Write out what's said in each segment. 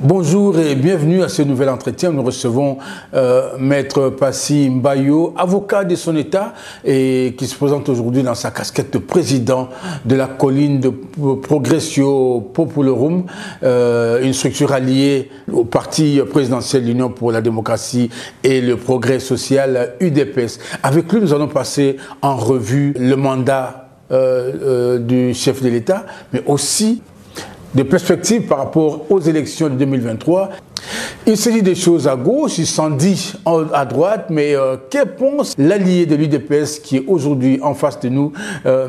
Bonjour et bienvenue à ce nouvel entretien. Nous recevons Maître Passy Mbayo, avocat de son État et qui se présente aujourd'hui dans sa casquette de président de la colline de Progressio Populorum, une structure alliée au parti présidentiel L'Union pour la démocratie et le progrès social UDPS. Avec lui, nous allons passer en revue le mandat du chef de l'État, mais aussi des perspectives par rapport aux élections de 2023. Il s'agit des choses à gauche, il s'en dit à droite, mais que pense l'allié de l'UDPS qui est aujourd'hui en face de nous,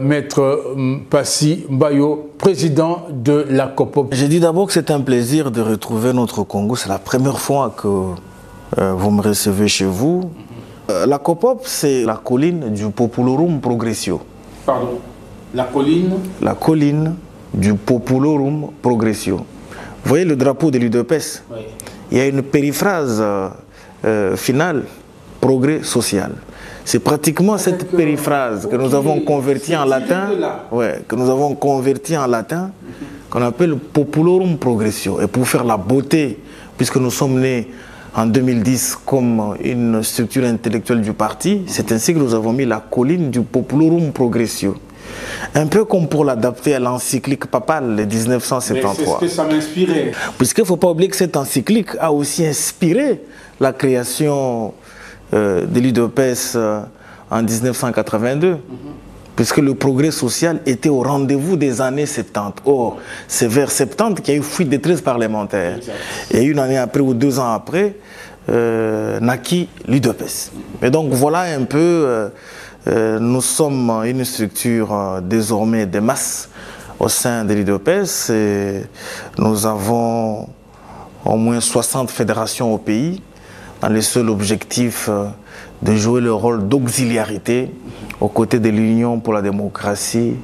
Maître Passy Mbayo, président de la COPOP? J'ai dit d'abord que c'est un plaisir de retrouver notre Congo. C'est la première fois que vous me recevez chez vous. La COPOP, c'est la colline du Populorum Progressio. Pardon, la colline? La colline du Populorum Progressio. Vous voyez le drapeau de l'UDPS? Oui. Il y a une périphrase finale, progrès social. C'est pratiquement cette périphrase que nous avons convertie en latin, qu'on appelle Populorum Progressio. Et pour faire la beauté, puisque nous sommes nés en 2010 comme une structure intellectuelle du parti, c'est ainsi que nous avons mis la colline du Populorum Progressio. Un peu comme pour l'adapter à l'encyclique papale de 1973. C'est ce que ça m'inspirait. Puisqu'il ne faut pas oublier que cette encyclique a aussi inspiré la création de l'UDPS en 1982. Puisque le progrès social était au rendez-vous des années 70. Or, c'est vers 70 qu'il y a eu fuite des 13 parlementaires. Exact. Et une année après ou 2 ans après, naquit l'UDPS. Et donc voilà un peu... nous sommes une structure désormais de masse au sein de l'UDPS et nous avons au moins 60 fédérations au pays dans le seul objectif de jouer le rôle d'auxiliarité aux côtés de l'Union pour la démocratie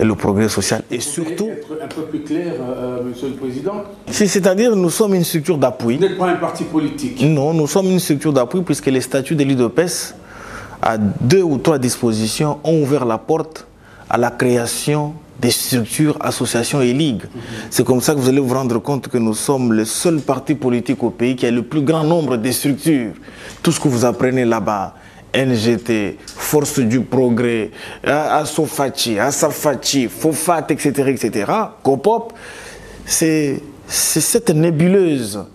et le progrès social. Et surtout... Être un peu plus clair, Monsieur le Président? C'est-à-dire nous sommes une structure d'appui. Vous n'êtes pas un parti politique? Non, nous sommes une structure d'appui puisque les statuts de l'UDPS à 2 ou 3 dispositions, ont ouvert la porte à la création des structures, associations et ligues. C'est comme ça que vous allez vous rendre compte que nous sommes le seul parti politique au pays qui a le plus grand nombre de structures. Tout ce que vous apprenez là-bas, NGT, Force du Progrès, Asofachi, Asafachi, Fofat, etc., COPOP, c'est cette nébuleuse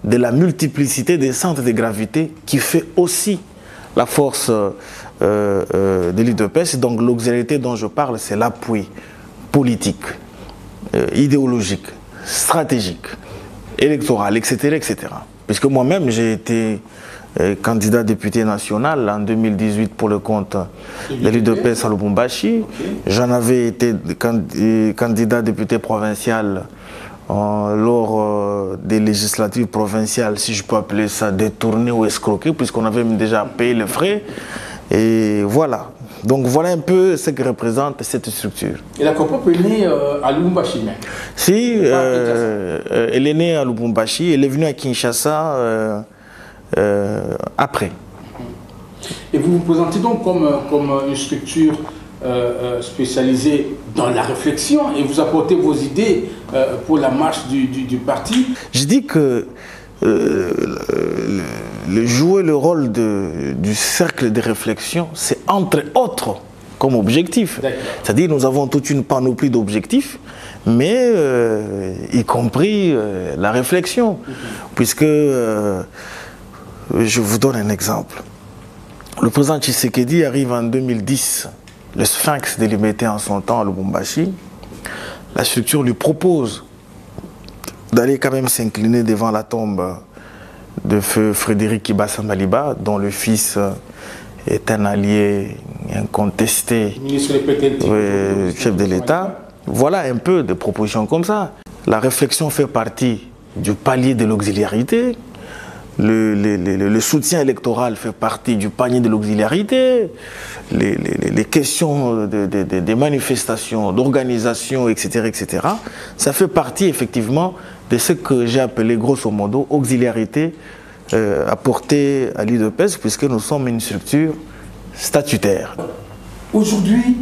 de la multiplicité des centres de gravité qui fait aussi la force de l'UDPS. Donc l'auxiliarité dont je parle, c'est l'appui politique, idéologique, stratégique, électoral, etc. Puisque moi-même, j'ai été candidat député national en 2018 pour le compte de l'UDPS à Lubumbashi. J'en avais été candidat député provincial lors des législatives provinciales, si je peux appeler ça détourné ou escroqué, puisqu'on avait déjà payé les frais. Et voilà. Donc voilà un peu ce que représente cette structure. Et la COPOP est née à Lubumbashi? Si, elle est née à Lubumbashi, elle est venue à Kinshasa après. Et vous vous présentez donc comme une structure spécialisée dans la réflexion et vous apportez vos idées pour la marche du parti? Je dis que jouer le rôle du cercle de réflexion, c'est entre autres comme objectif. C'est-à-dire nous avons toute une panoplie d'objectifs, mais y compris la réflexion. Puisque, je vous donne un exemple. Le président Tshisekedi arrive en 2010, le Sphinx de Liberté en son temps à Lubumbashi. La structure lui propose d'aller quand même s'incliner devant la tombe de feu Frédéric Kibasa Maliba, dont le fils est un allié incontesté, chef de l'État. Voilà un peu de propositions comme ça. La réflexion fait partie du palier de l'auxiliarité. Le soutien électoral fait partie du panier de l'auxiliarité. Les questions des manifestations, d'organisation, etc., ça fait partie effectivement de ce que j'ai appelé grosso modo auxiliarité apportée à l'UDPS, puisque nous sommes une structure statutaire. Aujourd'hui,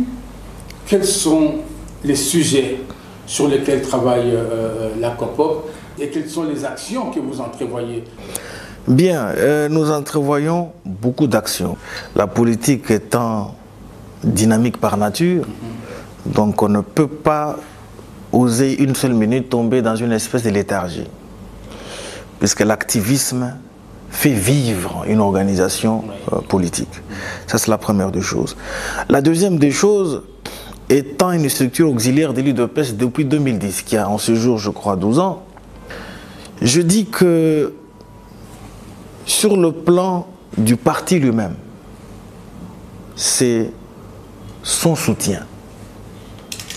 quels sont les sujets sur lesquels travaille la COPOP Et quelles sont les actions que vous entrevoyez? Bien, nous entrevoyons beaucoup d'actions. La politique étant dynamique par nature, donc on ne peut pas oser une seule minute tomber dans une espèce de léthargie. Puisque l'activisme fait vivre une organisation politique. Ça, c'est la première des choses. La deuxième des choses, étant une structure auxiliaire de l'UDPS depuis 2010, qui a en ce jour, je crois, 12 ans, je dis que sur le plan du parti lui-même, c'est son soutien,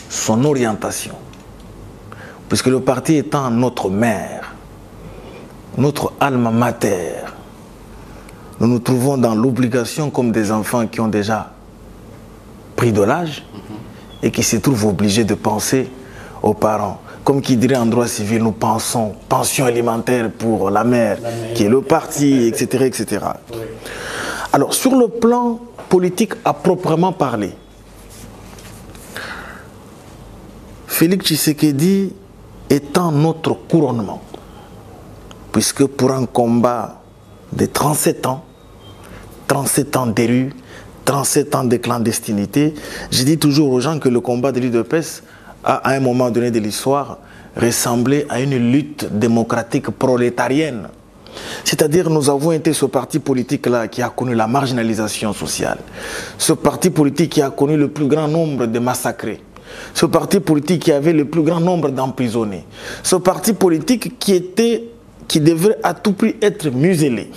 son orientation. Puisque le parti étant notre mère, notre alma mater, nous nous trouvons dans l'obligation comme des enfants qui ont déjà pris de l'âge et qui se trouvent obligés de penser aux parents. Comme qui dirait en droit civil, nous pensons pension alimentaire pour la mère, qui est le parti, etc. etc. Oui. Alors, sur le plan politique à proprement parler, Félix Tshisekedi étant notre couronnement, puisque pour un combat de 37 ans des rues, 37 ans de clandestinité, je dis toujours aux gens que le combat de l'UDPS a, à un moment donné de l'histoire, ressemblé à une lutte démocratique prolétarienne. C'est-à-dire, nous avons été ce parti politique-là qui a connu la marginalisation sociale, ce parti politique qui a connu le plus grand nombre de massacrés, ce parti politique qui avait le plus grand nombre d'emprisonnés, ce parti politique qui devrait à tout prix être muselé.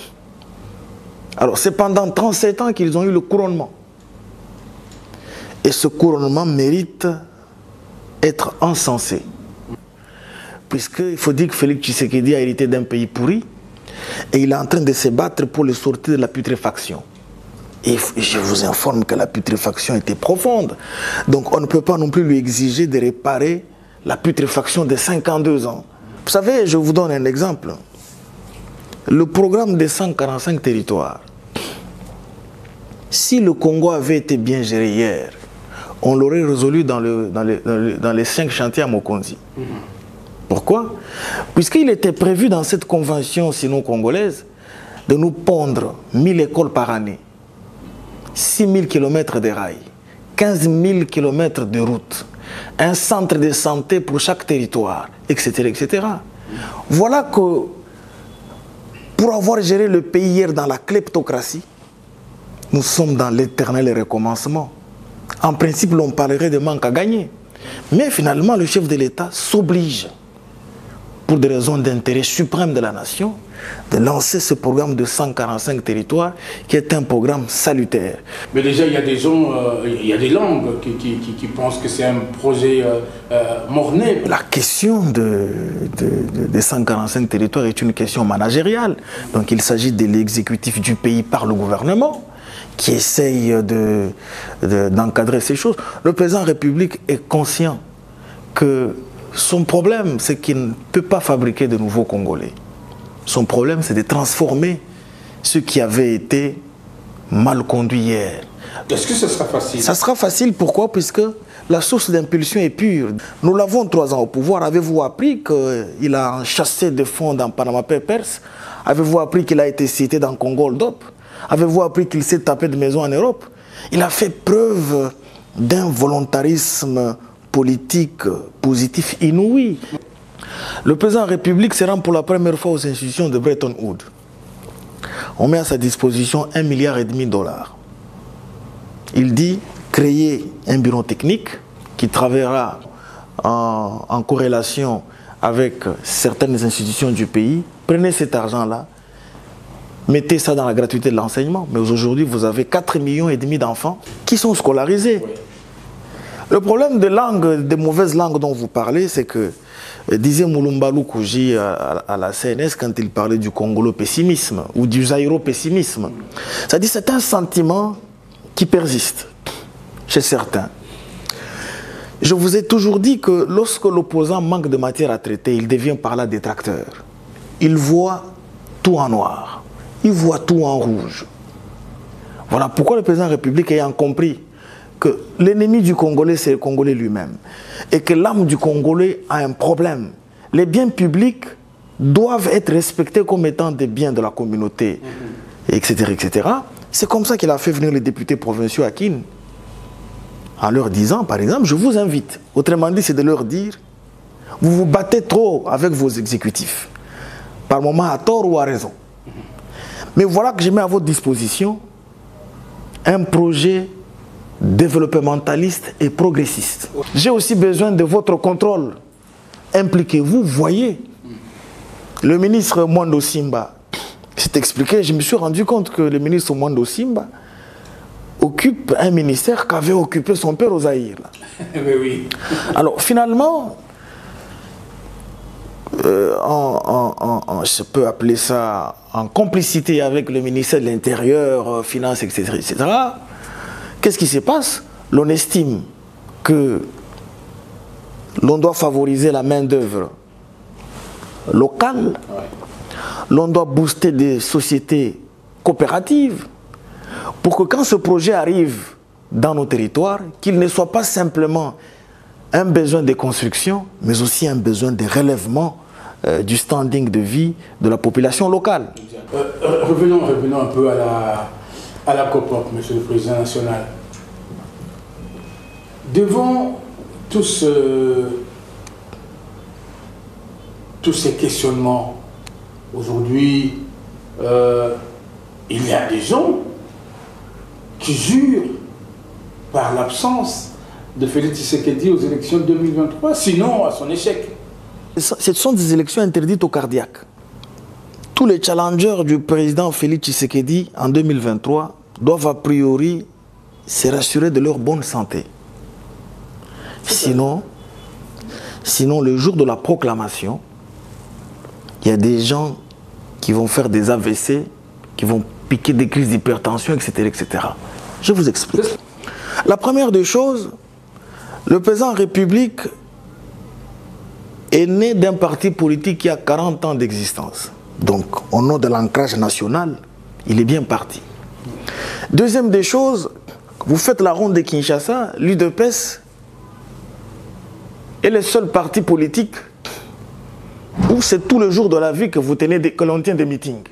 Alors, c'est pendant 37 ans qu'ils ont eu le couronnement. Et ce couronnement mérite être encensé. Puisqu'il faut dire que Félix Tshisekedi a hérité d'un pays pourri et il est en train de se battre pour le sortir de la putréfaction. Et je vous informe que la putréfaction était profonde. Donc on ne peut pas non plus lui exiger de réparer la putréfaction de 52 ans. Vous savez, je vous donne un exemple. Le programme des 145 territoires, si le Congo avait été bien géré hier, on l'aurait résolu dans les 5 chantiers à Mokonzi. Pourquoi? Puisqu'il était prévu dans cette convention sino-congolaise de nous pondre 1000 écoles par année, 6000 km de rails, 15 000 km de routes, un centre de santé pour chaque territoire, etc. etc. Voilà que pour avoir géré le pays hier dans la kleptocratie, nous sommes dans l'éternel recommencement. En principe, l'on parlerait de manque à gagner. Mais finalement, le chef de l'État s'oblige, pour des raisons d'intérêt suprême de la nation, de lancer ce programme de 145 territoires, qui est un programme salutaire. Mais déjà, il y a des gens, il y a des langues qui pensent que c'est un projet mort-né. La question des 145 territoires est une question managériale. Donc il s'agit de l'exécutif du pays par le gouvernement, qui essaye d'encadrer ces choses. Le président de la République est conscient que son problème, c'est qu'il ne peut pas fabriquer de nouveaux Congolais. Son problème, c'est de transformer ce qui avait été mal conduit hier. Est-ce que ce sera facile? Ça sera facile, pourquoi? Puisque la source d'impulsion est pure. Nous l'avons 3 ans au pouvoir. Avez-vous appris qu'il a chassé de fonds dans Panama Papers? Avez-vous appris qu'il a été cité dans Congo Hold Up? Avez-vous appris qu'il s'est tapé de maison en Europe? Il a fait preuve d'un volontarisme politique positif inouï. Le président de la République se rend pour la première fois aux institutions de Bretton Woods. On met à sa disposition $1,5 milliard. Il dit créer un bureau technique qui travaillera en corrélation avec certaines institutions du pays. Prenez cet argent-là, mettez ça dans la gratuité de l'enseignement. Mais aujourd'hui, vous avez 4,5 millions d'enfants qui sont scolarisés. Oui. Le problème des langues, des mauvaises langues dont vous parlez, c'est que, disait Moulumbalou Kouji à la CNS quand il parlait du congolo-pessimisme ou du zaïro-pessimisme. C'est-à-dire c'est un sentiment qui persiste chez certains. Je vous ai toujours dit que lorsque l'opposant manque de matière à traiter, il devient par là détracteur. Il voit tout en noir, il voit tout en rouge. Voilà pourquoi le président de la République, ayant compris que l'ennemi du Congolais, c'est le Congolais lui-même, et que l'âme du Congolais a un problème. Les biens publics doivent être respectés comme étant des biens de la communauté, etc., etc. C'est comme ça qu'il a fait venir les députés provinciaux à Kin, en leur disant, par exemple, je vous invite. Autrement dit, c'est de leur dire, vous vous battez trop avec vos exécutifs, par moment à tort ou à raison. Mais voilà que je mets à votre disposition un projet développementaliste et progressiste. J'ai aussi besoin de votre contrôle. Impliquez-vous, voyez. Le ministre Mwando Simba s'est expliqué, je me suis rendu compte que le ministre Mwando Simba occupe un ministère qu'avait occupé son père au Zaïre. Oui. Alors finalement, je peux appeler ça en complicité avec le ministère de l'Intérieur, Finances, etc., etc., qu'est-ce qui se passe? L'on estime que l'on doit favoriser la main-d'œuvre locale, l'on doit booster des sociétés coopératives pour que quand ce projet arrive dans nos territoires, qu'il ne soit pas simplement un besoin de construction, mais aussi un besoin de relèvement du standing de vie de la population locale. Revenons un peu à la COPOP, Monsieur le Président national. Devant tous ces questionnements, aujourd'hui, il y a des gens qui jurent par l'absence de Félix Tshisekedi aux élections de 2023, sinon à son échec. Ce sont des élections interdites aux cardiaques. Tous les challengers du président Félix Tshisekedi en 2023 doivent a priori se rassurer de leur bonne santé. Sinon, le jour de la proclamation, il y a des gens qui vont faire des AVC, qui vont piquer des crises d'hypertension, etc., etc. Je vous explique. La première des choses, le président de la République est né d'un parti politique qui a 40 ans d'existence. Donc, au nom de l'ancrage national, il est bien parti. Deuxième des choses, vous faites la ronde de Kinshasa, l'UDPS est le seul parti politique où c'est tous les jours de la vie que l'on tient des meetings.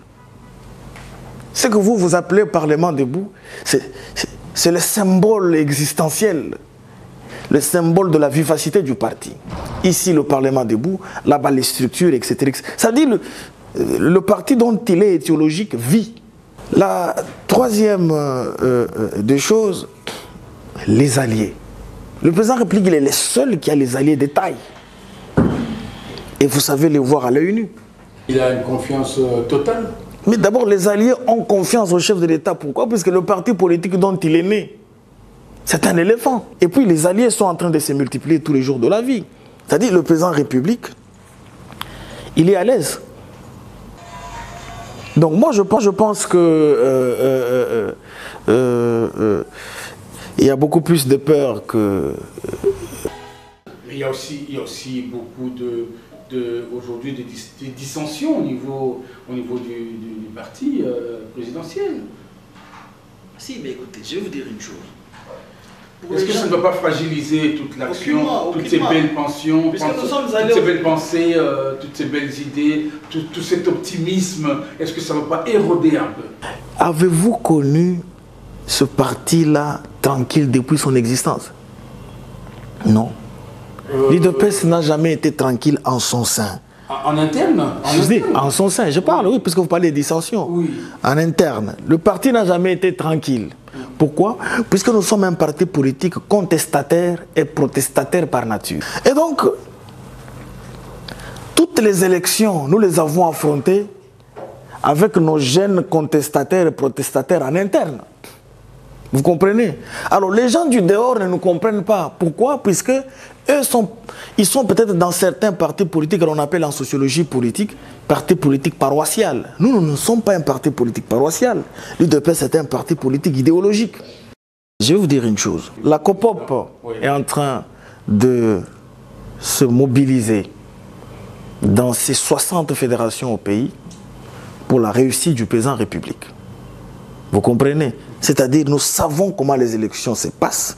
Ce que vous appelez Parlement debout, c'est le symbole existentiel, le symbole de la vivacité du parti. Ici, le Parlement debout, là-bas, les structures, etc. Ça dit le parti dont il est étiologique vit. La troisième des choses, les alliés. Le président de la République, il est le seul qui a les alliés de taille. Et vous savez les voir à l'œil nu. Il a une confiance totale. Mais d'abord, les alliés ont confiance au chef de l'État. Pourquoi? Parce que le parti politique dont il est né, c'est un éléphant. Et puis les alliés sont en train de se multiplier tous les jours de la vie. C'est-à-dire le président de la République, il est à l'aise. Donc moi je pense que il y a beaucoup plus de peur que... Mais il y a aussi beaucoup aujourd'hui des dissensions au niveau du parti présidentiel. Si, mais écoutez, je vais vous dire une chose. Est-ce que ça ne va pas fragiliser toute l'action, toutes ces belles pensions, toutes ces belles pensées, toutes ces belles idées, tout cet optimisme? Est-ce que ça ne va pas éroder un peu? Avez-vous connu ce parti-là tranquille depuis son existence? Non. L'UDPS n'a jamais été tranquille en son sein. En interne? En son sein, je parle, oui, puisque vous parlez de dissension. Oui. En interne. Le parti n'a jamais été tranquille. Pourquoi? Puisque nous sommes un parti politique contestataire et protestataire par nature. Et donc, toutes les élections, nous les avons affrontées avec nos jeunes contestataires et protestataires en interne. Vous comprenez? Alors les gens du dehors ne nous comprennent pas. Pourquoi? Puisque ils sont peut-être dans certains partis politiques qu'on appelle en sociologie politique, parti politique paroissial. Nous ne sommes pas un parti politique paroissial. L'UDPS est un parti politique idéologique. Je vais vous dire une chose. La COPOP est en train de se mobiliser dans ces 60 fédérations au pays pour la réussite du président de la République. Vous comprenez? C'est-à-dire, nous savons comment les élections se passent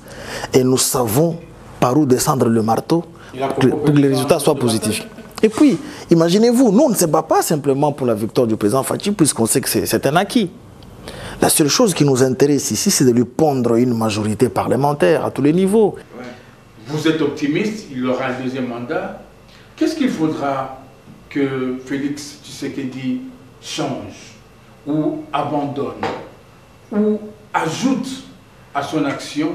et nous savons par où descendre le marteau pour que les résultats soient positifs. Et puis, imaginez-vous, nous, on ne se bat pas simplement pour la victoire du président Fathi, puisqu'on sait que c'est un acquis. La seule chose qui nous intéresse ici, c'est de lui pondre une majorité parlementaire à tous les niveaux. Ouais. Vous êtes optimiste, il aura un deuxième mandat. Qu'est-ce qu'il faudra que Félix Tshisekedi change ou abandonne ou ajoute à son action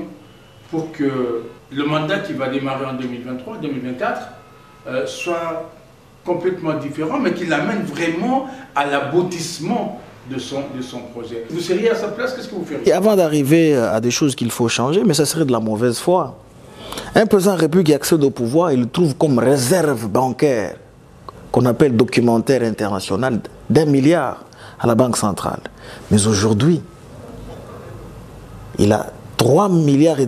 pour que le mandat qui va démarrer en 2023-2024 soit complètement différent, mais qu'il amène vraiment à l'aboutissement de son projet? Vous seriez à sa place, qu'est-ce que vous feriez? Et avant d'arriver à des choses qu'il faut changer, mais ça serait de la mauvaise foi. Un président de la République qui accède au pouvoir, il trouve comme réserve bancaire, qu'on appelle documentaire international, d'1 milliard à la Banque centrale. Mais aujourd'hui, il a 3,5 milliards et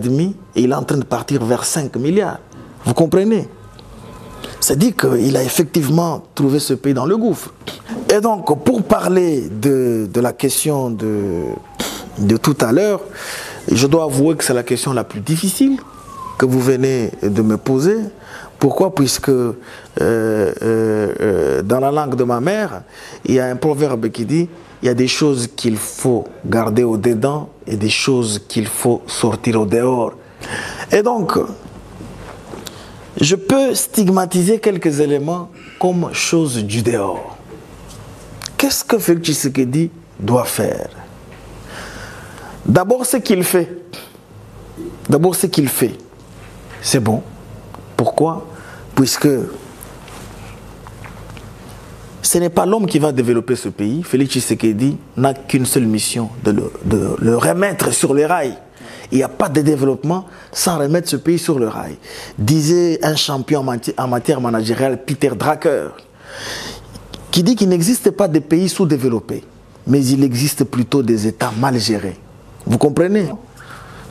il est en train de partir vers 5 milliards. Vous comprenez? C'est-à-dire qu'il a effectivement trouvé ce pays dans le gouffre. Et donc, pour parler de la question de tout à l'heure, je dois avouer que c'est la question la plus difficile que vous venez de me poser. Pourquoi? Puisque dans la langue de ma mère, il y a un proverbe qui dit il y a des choses qu'il faut garder au dedans et des choses qu'il faut sortir au dehors. Et donc, je peux stigmatiser quelques éléments comme choses du dehors. Qu'est-ce que Félix Tshisekedi doit faire? D'abord, ce qu'il fait. D'abord, ce qu'il fait, c'est bon. Pourquoi? Puisque ce n'est pas l'homme qui va développer ce pays. Félix Tshisekedi n'a qu'une seule mission, de le remettre sur les rails. Il n'y a pas de développement sans remettre ce pays sur le rail. Disait un champion en matière managériale, Peter Drucker, qui dit qu'il n'existe pas de pays sous-développés, mais il existe plutôt des États mal gérés. Vous comprenez?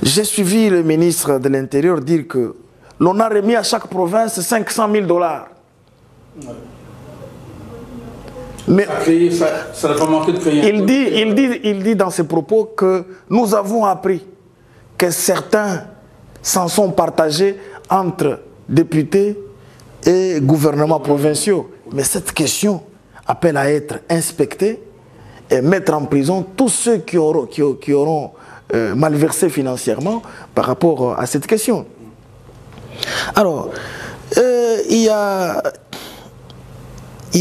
J'ai suivi le ministre de l'Intérieur dire que l'on a remis à chaque province 500 000 $. Mais ça n'a pas manqué de créer. Il dit dans ses propos que nous avons appris que certains s'en sont partagés entre députés et gouvernements provinciaux. Mais cette question appelle à être inspectée et mettre en prison tous ceux qui auront malversé financièrement par rapport à cette question. Alors, il y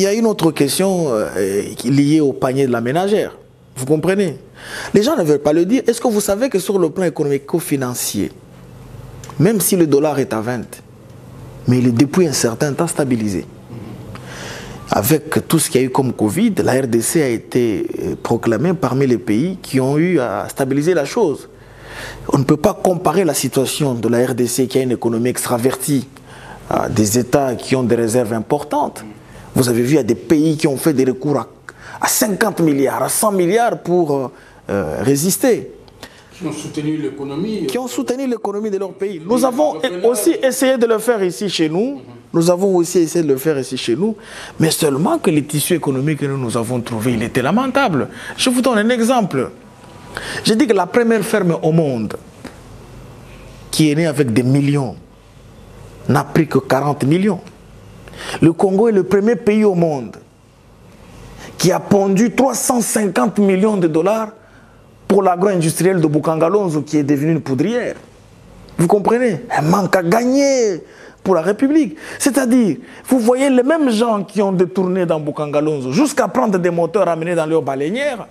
a une autre question liée au panier de la ménagère. Vous comprenez? Les gens ne veulent pas le dire. Est-ce que vous savez que sur le plan économico-financier, même si le dollar est à 20, mais il est depuis un certain temps stabilisé. Avec tout ce qu'il y a eu comme Covid, la RDC a été proclamée parmi les pays qui ont eu à stabiliser la chose. On ne peut pas comparer la situation de la RDC qui a une économie extravertie à des États qui ont des réserves importantes. Vous avez vu, il y a des pays qui ont fait des recours à 50 milliards, à 100 milliards pour résister. Qui ont soutenu l'économie. Qui ont soutenu l'économie de leur pays. Nous avons aussi essayé de le faire ici chez nous. Nous avons aussi essayé de le faire ici chez nous. Mais seulement que les tissus économiques que nous avons trouvés, il était lamentable. Je vous donne un exemple. Je dis que la première ferme au monde qui est née avec des millions n'a pris que 40 millions. Le Congo est le premier pays au monde qui a pondu 350 millions de dollars pour l'agro-industriel de Bukangalonzo qui est devenu une poudrière. Vous comprenez? Un manque à gagner pour la République. C'est-à-dire, vous voyez les mêmes gens qui ont détourné dans Bukangalonzo jusqu'à prendre des moteurs amenés dans leurs baleinières.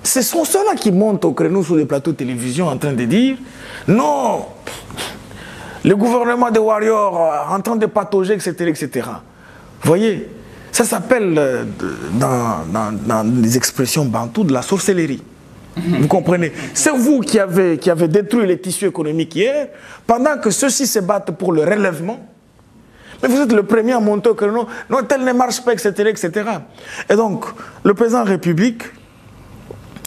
Ce sont ceux-là qui montent au créneau sur les plateaux de télévision en train de dire non, le gouvernement des Warriors en train de patauger, etc. etc. Vous voyez? Ça s'appelle, dans les expressions bantoues, de la sorcellerie. Vous comprenez? C'est vous qui avez détruit les tissus économiques hier, pendant que ceux-ci se battent pour le relèvement. Mais vous êtes le premier à monter au créneau. Non, tel ne marche pas, etc., etc. Et donc, le président de la République,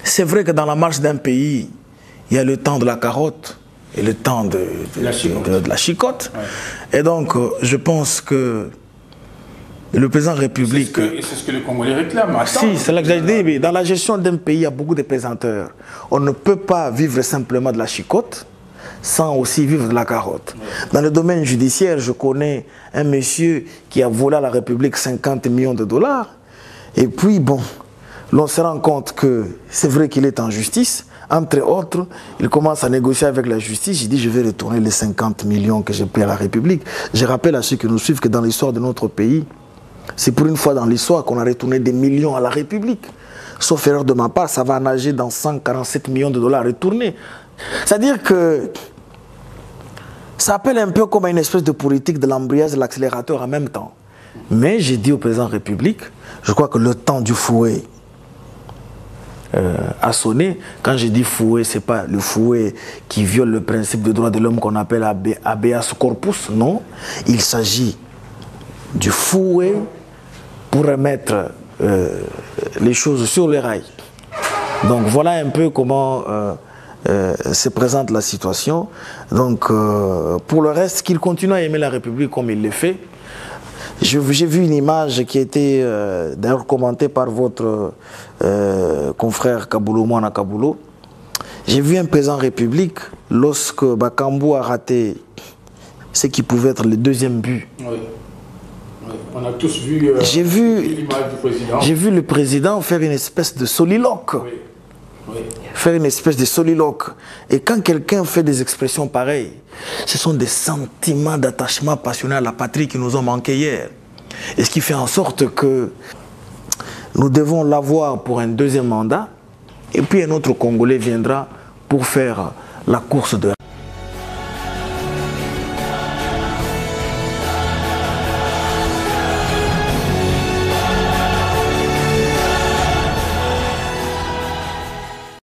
c'est vrai que dans la marche d'un pays, il y a le temps de la carotte et le temps de la chicotte. Ouais. Et donc, je pense que le président de la République... C'est ce que les Congolais réclament. Si, c'est là que j'ai dit. Mais dans la gestion d'un pays, il y a beaucoup de pesanteurs. On ne peut pas vivre simplement de la chicotte sans aussi vivre de la carotte. Dans le domaine judiciaire, je connais un monsieur qui a volé à la République 50 millions de dollars. Et puis, bon, l'on se rend compte que c'est vrai qu'il est en justice. Entre autres, il commence à négocier avec la justice. Il dit, je vais retourner les 50 millions que j'ai payés à la République. Je rappelle à ceux qui nous suivent que dans l'histoire de notre pays, c'est pour une fois dans l'histoire qu'on a retourné des millions à la République. Sauf erreur de ma part, ça va nager dans 147 millions de dollars retournés. C'est-à-dire que ça appelle un peu comme une espèce de politique de l'embrayage et de l'accélérateur en même temps. Mais j'ai dit au président de la République, je crois que le temps du fouet a sonné. Quand je dis fouet, ce n'est pas le fouet qui viole le principe des droits de l'homme qu'on appelle habeas corpus, non. Il s'agit du fouet pour remettre les choses sur les rails. Donc voilà un peu comment se présente la situation. Donc pour le reste, qu'il continue à aimer la République comme il le fait. J'ai vu une image qui a été d'ailleurs commentée par votre confrère Kaboulo, Moana Kaboulo. J'ai vu un président de la République lorsque Bakambu a raté ce qui pouvait être le deuxième but. Oui. Oui. On a tous vu l'image du président. J'ai vu le président faire une espèce de soliloque. Oui. Oui. Faire une espèce de soliloque. Et quand quelqu'un fait des expressions pareilles, ce sont des sentiments d'attachement passionné à la patrie qui nous ont manqué hier. Et ce qui fait en sorte que nous devons l'avoir pour un deuxième mandat. Et puis un autre Congolais viendra pour faire la course de